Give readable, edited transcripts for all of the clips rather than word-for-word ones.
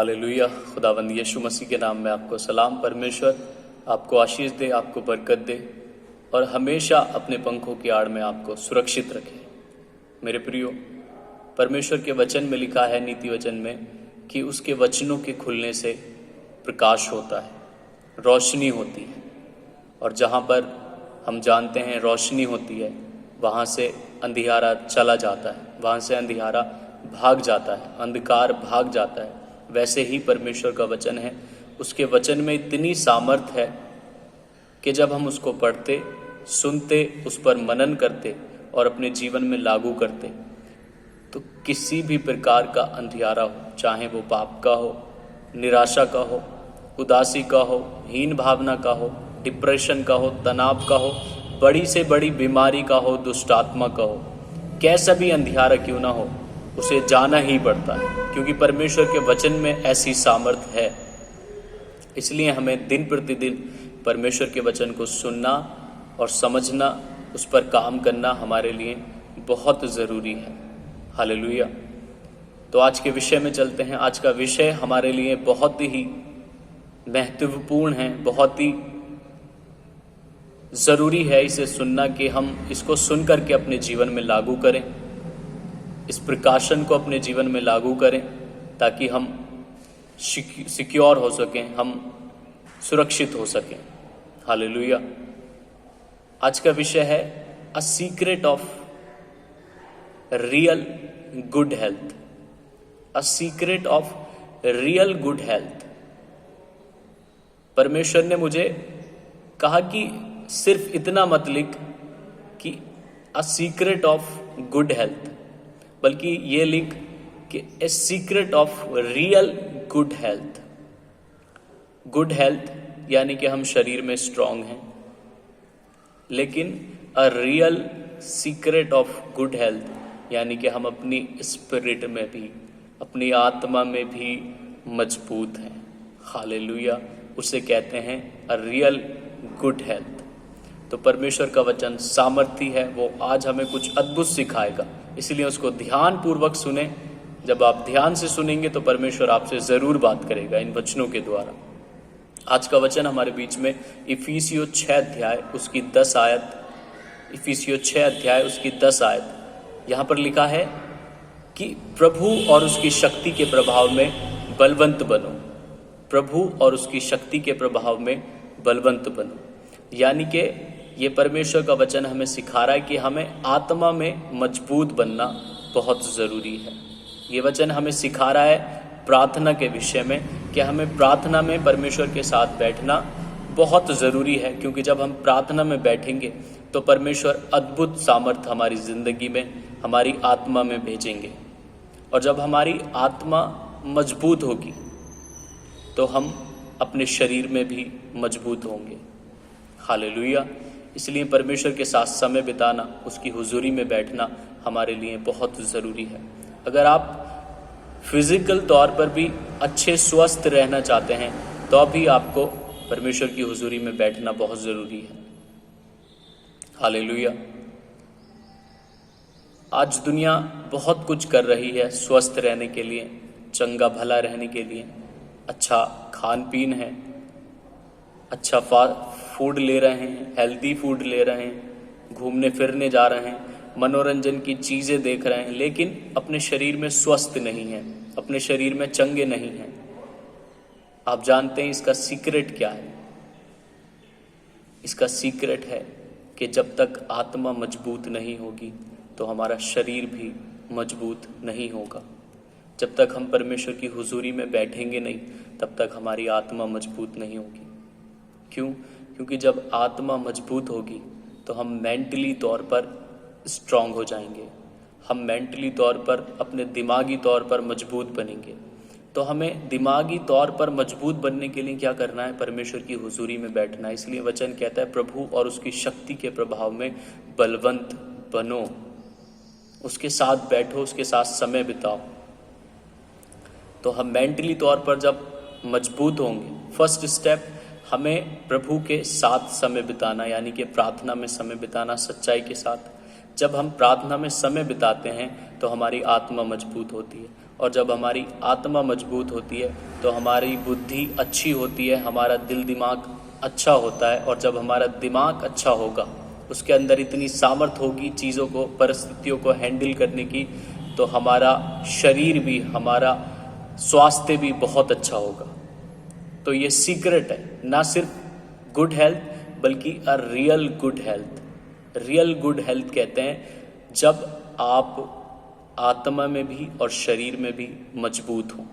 Hallelujah. खुदावंद यीशु मसीह के नाम में आपको सलाम। परमेश्वर आपको आशीष दे, आपको बरकत दे और हमेशा अपने पंखों की आड़ में आपको सुरक्षित रखे। मेरे प्रियो, परमेश्वर के वचन में लिखा है, नीति वचन में, कि उसके वचनों के खुलने से प्रकाश होता है, रोशनी होती है। और जहाँ पर हम जानते हैं रोशनी होती है, वहाँ से अंधियारा चला जाता है, वहाँ से अंधियारा भाग जाता है, अंधकार भाग जाता है। वैसे ही परमेश्वर का वचन है, उसके वचन में इतनी सामर्थ है कि जब हम उसको पढ़ते, सुनते, उस पर मनन करते और अपने जीवन में लागू करते, तो किसी भी प्रकार का अंधियारा हो, चाहे वो पाप का हो, निराशा का हो, उदासी का हो, हीन भावना का हो, डिप्रेशन का हो, तनाव का हो, बड़ी से बड़ी बीमारी का हो, दुष्टात्मा का हो, कैसा भी अंधियारा क्यों ना हो, उसे जाना ही पड़ता है, क्योंकि परमेश्वर के वचन में ऐसी सामर्थ है। इसलिए हमें दिन प्रतिदिन परमेश्वर के वचन को सुनना और समझना, उस पर काम करना हमारे लिए बहुत ज़रूरी है। हालेलुया। तो आज के विषय में चलते हैं। आज का विषय हमारे लिए बहुत ही महत्वपूर्ण है, बहुत ही ज़रूरी है इसे सुनना, कि हम इसको सुन करके अपने जीवन में लागू करें, इस प्रकाशन को अपने जीवन में लागू करें, ताकि हम सिक्योर हो सकें, हम सुरक्षित हो सकें। हालेलुया। आज का विषय है a secret of real good health. A secret of real good health. परमेश्वर ने मुझे कहा कि सिर्फ इतना मत लिख कि a secret of good health, बल्कि ये लिख कि a secret of real good health. Good health यानी कि हम शरीर में स्ट्रांग हैं, लेकिन a real secret of good health यानी कि हम अपनी स्पिरिट में भी, अपनी आत्मा में भी मजबूत हैं। हालेलुया। उसे कहते हैं अ रियल गुड हेल्थ। तो परमेश्वर का वचन सामर्थी है, वो आज हमें कुछ अद्भुत सिखाएगा, इसलिए उसको ध्यान पूर्वक सुने। जब आप ध्यान से सुनेंगे तो परमेश्वर आपसे ज़रूर बात करेगा इन वचनों के द्वारा। आज का वचन हमारे बीच में इफिसियों 6 अध्याय उसकी 10 आयत, इफिसियों 6 अध्याय उसकी 10 आयत, यहाँ पर लिखा है कि प्रभु और उसकी शक्ति के प्रभाव में बलवंत बनो। प्रभु और उसकी शक्ति के प्रभाव में बलवंत बनो। यानी कि ये परमेश्वर का वचन हमें सिखा रहा है कि हमें आत्मा में मजबूत बनना बहुत ज़रूरी है। ये वचन हमें सिखा रहा है प्रार्थना के विषय में, कि हमें प्रार्थना में परमेश्वर के साथ बैठना बहुत ज़रूरी है, क्योंकि जब हम प्रार्थना में बैठेंगे तो परमेश्वर अद्भुत सामर्थ हमारी ज़िंदगी में, हमारी आत्मा में भेजेंगे। और जब हमारी आत्मा मजबूत होगी तो हम अपने शरीर में भी मजबूत होंगे। हालेलुया। इसलिए परमेश्वर के साथ समय बिताना, उसकी हुजूरी में बैठना हमारे लिए बहुत ज़रूरी है। अगर आप फिजिकल तौर पर भी अच्छे स्वस्थ रहना चाहते हैं तो अभी आपको परमेश्वर की हुजूरी में बैठना बहुत ज़रूरी है। हालेलुया। आज दुनिया बहुत कुछ कर रही है स्वस्थ रहने के लिए, चंगा भला रहने के लिए। अच्छा खान पीन है, अच्छा फूड ले रहे हैं, हेल्दी फूड ले रहे हैं, घूमने फिरने जा रहे हैं, मनोरंजन की चीज़ें देख रहे हैं, लेकिन अपने शरीर में स्वस्थ नहीं हैं, अपने शरीर में चंगे नहीं हैं। आप जानते हैं इसका सीक्रेट क्या है? इसका सीक्रेट है कि जब तक आत्मा मजबूत नहीं होगी तो हमारा शरीर भी मजबूत नहीं होगा। जब तक हम परमेश्वर की हुजूरी में बैठेंगे नहीं, तब तक हमारी आत्मा मजबूत नहीं होगी। क्यों? क्योंकि जब आत्मा मजबूत होगी तो हम मेंटली तौर पर स्ट्रांग हो जाएंगे, हम मेंटली तौर पर, अपने दिमागी तौर पर मजबूत बनेंगे। तो हमें दिमागी तौर पर मजबूत बनने के लिए क्या करना है? परमेश्वर की हुजूरी में बैठना है। इसलिए वचन कहता है प्रभु और उसकी शक्ति के प्रभाव में बलवंत बनो। उसके साथ बैठो, उसके साथ समय बिताओ। तो हम मेंटली तौर पर जब मजबूत होंगे, फर्स्ट स्टेप हमें प्रभु के साथ समय बिताना, यानी कि प्रार्थना में समय बिताना सच्चाई के साथ। जब हम प्रार्थना में समय बिताते हैं तो हमारी आत्मा मजबूत होती है और जब हमारी आत्मा मजबूत होती है तो हमारी बुद्धि अच्छी होती है, हमारा दिल दिमाग अच्छा होता है। और जब हमारा दिमाग अच्छा होगा, उसके अंदर इतनी सामर्थ्य होगी चीज़ों को, परिस्थितियों को हैंडल करने की, तो हमारा शरीर भी, हमारा स्वास्थ्य भी बहुत अच्छा होगा। तो ये सीक्रेट है, ना सिर्फ गुड हेल्थ बल्कि a real good health. Real good health कहते हैं जब आप आत्मा में भी और शरीर में भी मजबूत हो।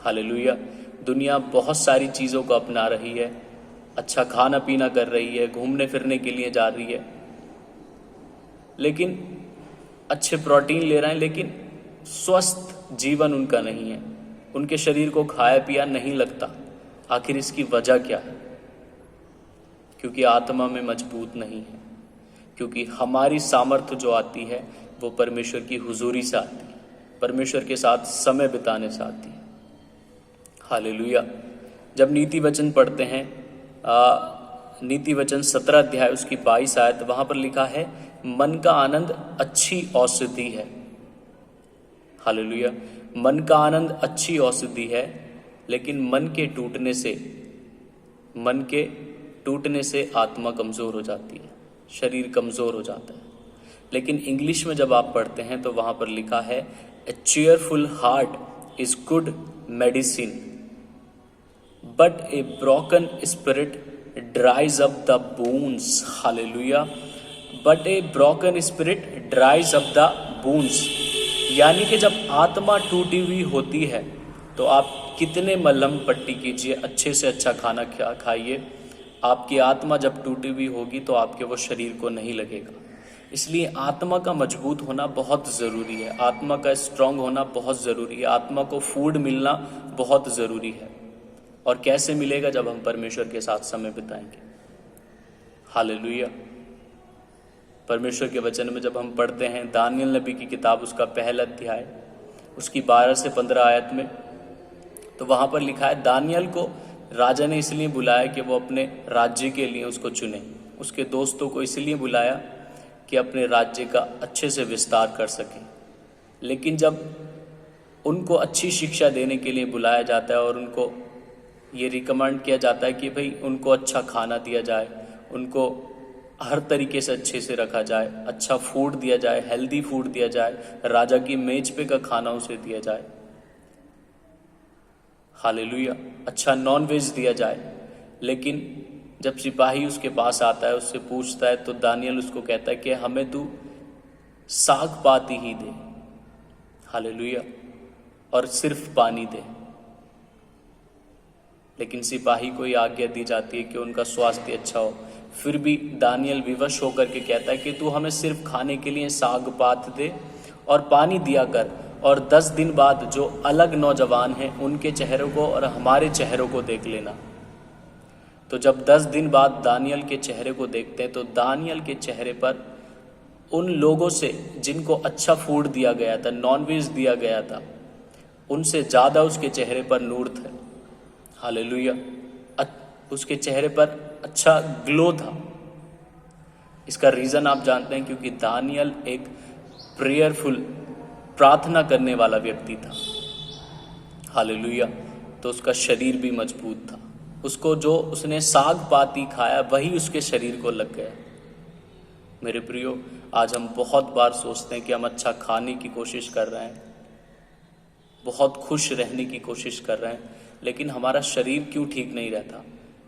हालेलुया। दुनिया बहुत सारी चीज़ों को अपना रही है, अच्छा खाना पीना कर रही है, घूमने फिरने के लिए जा रही है, लेकिन अच्छे प्रोटीन ले रहे हैं, लेकिन स्वस्थ जीवन उनका नहीं है। उनके शरीर को खाया पिया नहीं लगता। आखिर इसकी वजह क्या है? क्योंकि आत्मा में मजबूत नहीं है। क्योंकि हमारी सामर्थ्य जो आती है वो परमेश्वर की हुजूरी से आती है, परमेश्वर के साथ समय बिताने से आती है। हालेलुया। जब नीति वचन पढ़ते हैं, नीति वचन 17 अध्याय उसकी 22 आयत, वहां पर लिखा है मन का आनंद अच्छी औषधि है। हालेलुया। मन का आनंद अच्छी औषधि है, लेकिन मन के टूटने से आत्मा कमजोर हो जाती है, शरीर कमजोर हो जाता है। लेकिन इंग्लिश में जब आप पढ़ते हैं तो वहां पर लिखा है a cheerful heart is good medicine but a broken spirit dries up the bones. Hallelujah. But a broken spirit dries up the bones. यानी कि जब आत्मा टूटी हुई होती है तो आप कितने मलहम पट्टी कीजिए, अच्छे से अच्छा खाना खाइए, आपकी आत्मा जब टूटी हुई होगी तो आपके वो शरीर को नहीं लगेगा। इसलिए आत्मा का मजबूत होना बहुत ज़रूरी है, आत्मा का स्ट्रांग होना बहुत ज़रूरी है, आत्मा को फूड मिलना बहुत ज़रूरी है। और कैसे मिलेगा? जब हम परमेश्वर के साथ समय बिताएंगे। हालेलुया। परमेश्वर के वचन में जब हम पढ़ते हैं दानियल नबी की किताब, उसका पहला अध्याय उसकी 12 से 15 आयत में, तो वहां पर लिखा है दानियल को राजा ने इसलिए बुलाया कि वो अपने राज्य के लिए उसको चुने। उसके दोस्तों को इसलिए बुलाया कि अपने राज्य का अच्छे से विस्तार कर सके। लेकिन जब उनको अच्छी शिक्षा देने के लिए बुलाया जाता है और उनको ये रिकमेंड किया जाता है कि भाई उनको अच्छा खाना दिया जाए, उनको हर तरीके से अच्छे से रखा जाए, अच्छा फूड दिया जाए, हेल्दी फूड दिया जाए, राजा की मेज पे का खाना उसे दिया जाए। हालेलुया। अच्छा नॉन वेज दिया जाए। लेकिन जब सिपाही उसके पास आता है, उससे पूछता है, तो दानियल उसको कहता है कि हमें तू साग पाती ही दे। हालेलुया। और सिर्फ पानी दे। लेकिन सिपाही को ये आज्ञा दी जाती है कि उनका स्वास्थ्य अच्छा हो। फिर भी दानियल विवश होकर के कहता है कि तू हमें सिर्फ खाने के लिए साग पात दे और पानी दिया कर, और 10 दिन बाद जो अलग नौजवान हैं उनके चेहरों को और हमारे चेहरों को देख लेना। तो जब 10 दिन बाद दानियल के चेहरे को देखते हैं तो दानियल के चेहरे पर उन लोगों से जिनको अच्छा फूड दिया गया था, नॉनवेज दिया गया था, उनसे ज़्यादा उसके चेहरे पर नूर था। हालेलुया। उसके चेहरे पर अच्छा ग्लो था। इसका रीज़न आप जानते हैं, क्योंकि दानियल एक प्रेयरफुल, प्रार्थना करने वाला व्यक्ति था। हालेलुया। तो उसका शरीर भी मजबूत था। उसको जो उसने साग पाती खाया वही उसके शरीर को लग गया। मेरे प्रियो, आज हम बहुत बार सोचते हैं कि हम अच्छा खाने की कोशिश कर रहे हैं, बहुत खुश रहने की कोशिश कर रहे हैं, लेकिन हमारा शरीर क्यों ठीक नहीं रहता?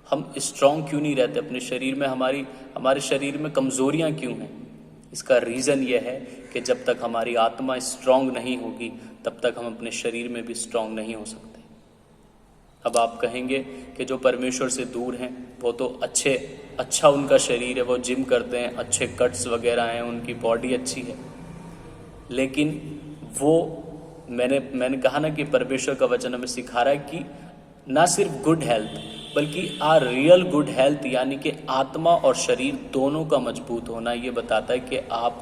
हम स्ट्रांग क्यों नहीं रहते अपने शरीर में? हमारे शरीर में कमज़ोरियाँ क्यों हैं? इसका रीज़न यह है कि जब तक हमारी आत्मा स्ट्रांग नहीं होगी तब तक हम अपने शरीर में भी स्ट्रांग नहीं हो सकते। अब आप कहेंगे कि जो परमेश्वर से दूर हैं वो तो अच्छा उनका शरीर है, वो जिम करते हैं, अच्छे कट्स वगैरह हैं, उनकी बॉडी अच्छी है। लेकिन वो मैंने कहा ना कि परमेश्वर का वचन हमें सिखा रहा है कि ना सिर्फ गुड हेल्थ बल्कि आ रियल गुड हेल्थ, यानी कि आत्मा और शरीर दोनों का मजबूत होना, ये बताता है कि आप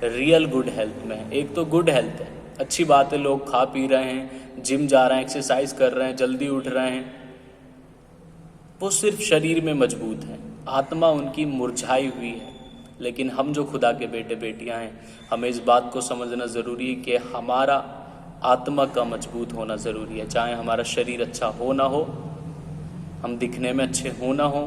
रियल गुड हेल्थ में हैं। एक तो गुड हेल्थ है, अच्छी बात है, लोग खा पी रहे हैं, जिम जा रहे हैं, एक्सरसाइज कर रहे हैं, जल्दी उठ रहे हैं, वो सिर्फ शरीर में मजबूत है, आत्मा उनकी मुरझाई हुई है। लेकिन हम जो खुदा के बेटे बेटियां हैं, हमें इस बात को समझना ज़रूरी है कि हमारा आत्मा का मजबूत होना ज़रूरी है। चाहे हमारा शरीर अच्छा हो ना हो, हम दिखने में अच्छे हो ना हो,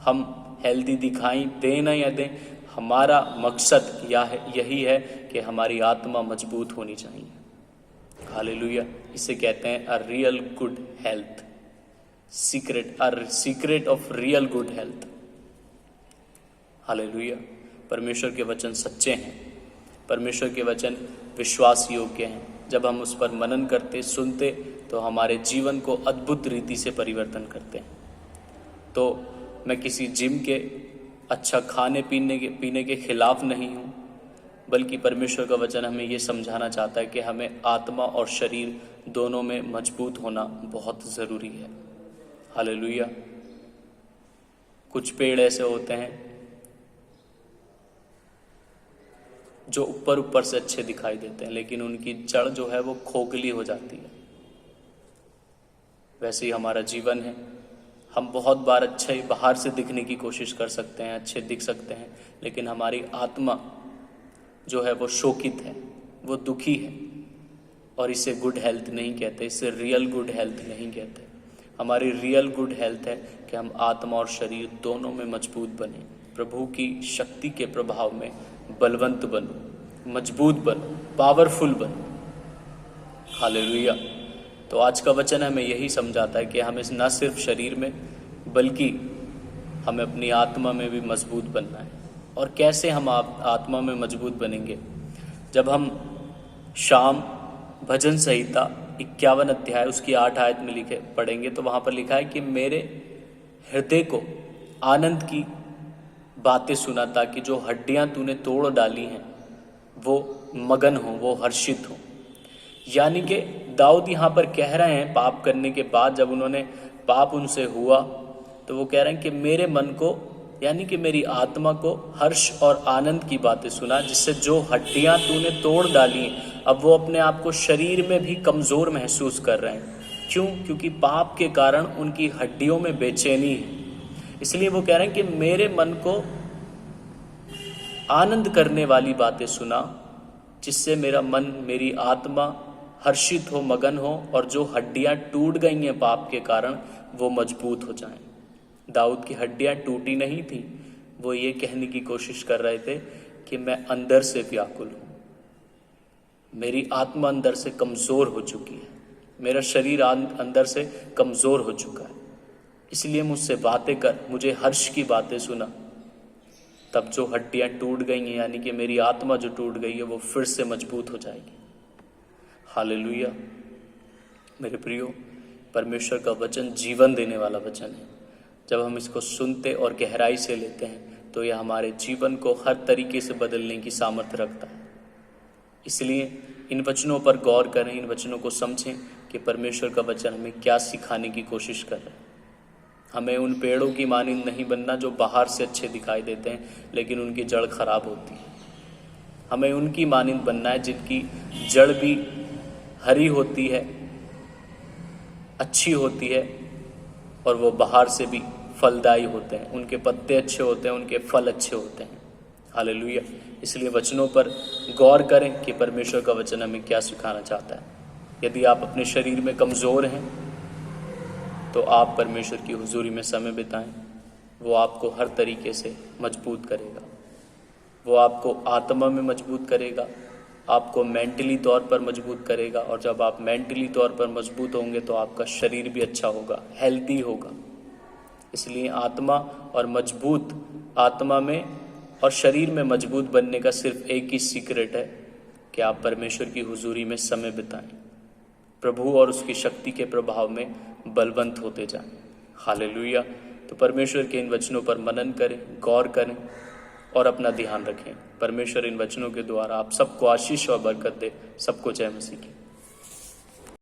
हम हेल्दी दिखाई दें ना या दें, हमारा मकसद यही है कि हमारी आत्मा मजबूत होनी चाहिए। हालेलुया। इसे कहते हैं a real good health, secret of real good health. Hallelujah. परमेश्वर के वचन सच्चे हैं, परमेश्वर के वचन विश्वास योग्य हैं। जब हम उस पर मनन करते, सुनते, तो हमारे जीवन को अद्भुत रीति से परिवर्तन करते हैं। तो मैं किसी जिम के अच्छा खाने पीने के खिलाफ नहीं हूँ, बल्कि परमेश्वर का वचन हमें ये समझाना चाहता है कि हमें आत्मा और शरीर दोनों में मजबूत होना बहुत ज़रूरी है। हालेलुया। कुछ पेड़ ऐसे होते हैं जो ऊपर से अच्छे दिखाई देते हैं, लेकिन उनकी जड़ जो है वो खोखली हो जाती है। वैसे ही हमारा जीवन है। हम बहुत बार अच्छे बाहर से दिखने की कोशिश कर सकते हैं, अच्छे दिख सकते हैं, लेकिन हमारी आत्मा जो है वो शोकित है, वो दुखी है, और इसे गुड हेल्थ नहीं कहते, इसे रियल गुड हेल्थ नहीं कहते। हमारी रियल गुड हेल्थ है कि हम आत्मा और शरीर दोनों में मजबूत बने, प्रभु की शक्ति के प्रभाव में बलवंत बनो, मजबूत बनो, पावरफुल बनो। हालेलुया। तो आज का वचन हमें यही समझाता है कि हमें न सिर्फ शरीर में बल्कि हमें अपनी आत्मा में भी मजबूत बनना है। और कैसे हम आत्मा में मजबूत बनेंगे? जब हम शाम भजन संहिता 51 अध्याय उसकी 8 आयत में पढ़ेंगे, तो वहाँ पर लिखा है कि मेरे हृदय को आनंद की बातें सुना, ताकि जो हड्डियां तूने तोड़ डाली हैं वो मगन हो, वो हर्षित हो। यानी कि दाऊद यहाँ पर कह रहे हैं, पाप करने के बाद जब उन्होंने पाप उनसे हुआ, तो वो कह रहे हैं कि मेरे मन को, यानी कि मेरी आत्मा को हर्ष और आनंद की बातें सुना, जिससे जो हड्डियां तूने तोड़ डाली, अब वो अपने आप को शरीर में भी कमज़ोर महसूस कर रहे हैं। क्यों? क्योंकि पाप के कारण उनकी हड्डियों में बेचैनी है। इसलिए वो कह रहे हैं कि मेरे मन को आनंद करने वाली बातें सुना, जिससे मेरा मन, मेरी आत्मा हर्षित हो, मगन हो, और जो हड्डियां टूट गई हैं पाप के कारण वो मजबूत हो जाएं। दाऊद की हड्डियां टूटी नहीं थी, वो ये कहने की कोशिश कर रहे थे कि मैं अंदर से व्याकुल हूँ, मेरी आत्मा अंदर से कमज़ोर हो चुकी है, मेरा शरीर अंदर से कमज़ोर हो चुका है, इसलिए मुझसे बातें कर, मुझे हर्ष की बातें सुना। तब जो हड्डियां टूट गई हैं, यानी कि मेरी आत्मा जो टूट गई है, वो फिर से मजबूत हो जाएगी। हालेलुया। मेरे प्रियो, परमेश्वर का वचन जीवन देने वाला वचन है। जब हम इसको सुनते और गहराई से लेते हैं, तो यह हमारे जीवन को हर तरीके से बदलने की सामर्थ्य रखता है। इसलिए इन वचनों पर गौर करें, इन वचनों को समझें कि परमेश्वर का वचन हमें क्या सिखाने की कोशिश कर रहा है। हमें उन पेड़ों की मानिंद नहीं बनना जो बाहर से अच्छे दिखाई देते हैं, लेकिन उनकी जड़ खराब होती है। हमें उनकी मानिंद बनना है जिनकी जड़ भी हरी होती है, अच्छी होती है, और वो बाहर से भी फलदायी होते हैं, उनके पत्ते अच्छे होते हैं, उनके फल अच्छे होते हैं। हालेलुया। इसलिए वचनों पर गौर करें कि परमेश्वर का वचन हमें क्या सिखाना चाहता है। यदि आप अपने शरीर में कमज़ोर हैं, तो आप परमेश्वर की हुजूरी में समय बिताएं। वो आपको हर तरीके से मजबूत करेगा, वो आपको आत्मा में मजबूत करेगा, आपको मेंटली तौर पर मजबूत करेगा, और जब आप मेंटली तौर पर मजबूत होंगे तो आपका शरीर भी अच्छा होगा, हेल्दी होगा। इसलिए आत्मा और मजबूत आत्मा में और शरीर में मजबूत बनने का सिर्फ एक ही सीक्रेट है कि आप परमेश्वर की हुजूरी में समय बिताएं, प्रभु और उसकी शक्ति के प्रभाव में बलवंत होते जाएं। हालेलुया। तो परमेश्वर के इन वचनों पर मनन करें, गौर करें और अपना ध्यान रखें। परमेश्वर इन वचनों के द्वारा आप सबको आशीष और बरकत दे। सबको जय मसीह की।